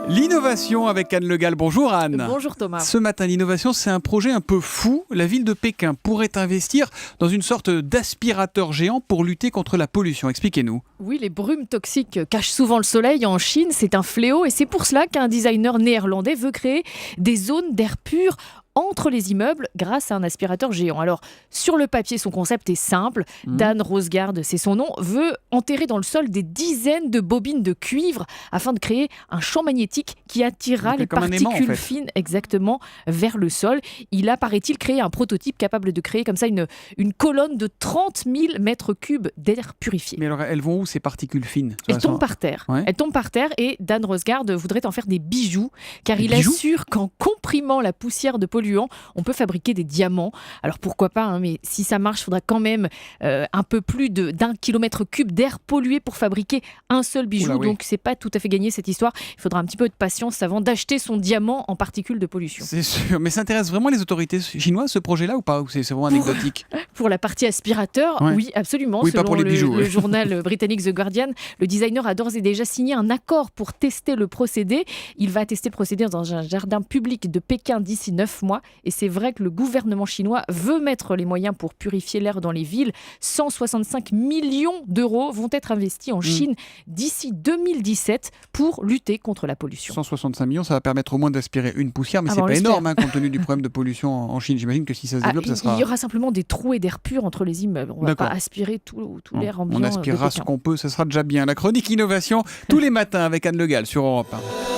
L'innovation avec Anne Le Gall. Bonjour Anne. Bonjour Thomas. Ce matin, l'innovation, c'est un projet un peu fou. La ville de Pékin pourrait investir dans une sorte d'aspirateur géant pour lutter contre la pollution. Expliquez-nous. Oui, les brumes toxiques cachent souvent le soleil en Chine. C'est un fléau et c'est pour cela qu'un designer néerlandais veut créer des zones d'air pur entre les immeubles grâce à un aspirateur géant. Alors, sur le papier, son concept est simple. Dan Rosgaard, c'est son nom, veut enterrer dans le sol des dizaines de bobines de cuivre afin de créer un champ magnétique qui attirera Donc, les comme un aimant, particules en fait. fines exactement vers le sol. Il a, paraît-il, créé un prototype capable de créer comme ça une colonne de 30 000 mètres cubes d'air purifié. Mais alors, elles vont où ces particules fines? Elles tombent par terre. Ouais. Elles tombent par terre et Dan Rosgaard voudrait en faire des bijoux car Des il bijoux assure qu'en comprimant la poussière de polluants, on peut fabriquer des diamants. Alors pourquoi pas, hein, mais si ça marche, il faudra quand même un peu plus d'1 kilomètre cube d'air pollué pour fabriquer un seul bijou. Oula, oui. Donc c'est pas tout à fait gagné cette histoire. Il faudra un petit peu de patience avant d'acheter son diamant en particules de pollution. C'est sûr. Mais ça intéresse vraiment les autorités chinoises, ce projet-là, ou pas? Ou c'est vraiment anecdotique? Pour la partie aspirateur, Ouais. oui, absolument. Oui, pas Selon pour les bijoux, le ouais. journal britannique The Guardian, le designer a d'ores et déjà signé un accord pour tester le procédé. Il va tester le procédé dans un jardin public de Pékin d'ici 9 mois. Et c'est vrai que le gouvernement chinois veut mettre les moyens pour purifier l'air dans les villes. 165 millions d'euros vont être investis en Chine d'ici 2017 pour lutter contre la pollution. 165 millions, ça va permettre au moins d'aspirer une poussière, mais Ah c'est bah, on pas l'espère. énorme compte tenu du problème de pollution en Chine. J'imagine que si ça se développe, ça sera... Il y aura simplement des trous et d'air pur entre les immeubles. On ne va D'accord. pas aspirer tout l'air ambiant. On de aspirera ce Pékin. qu'on peut, ça sera déjà bien. La chronique innovation tous les matins avec Anne Le Gall sur Europe 1.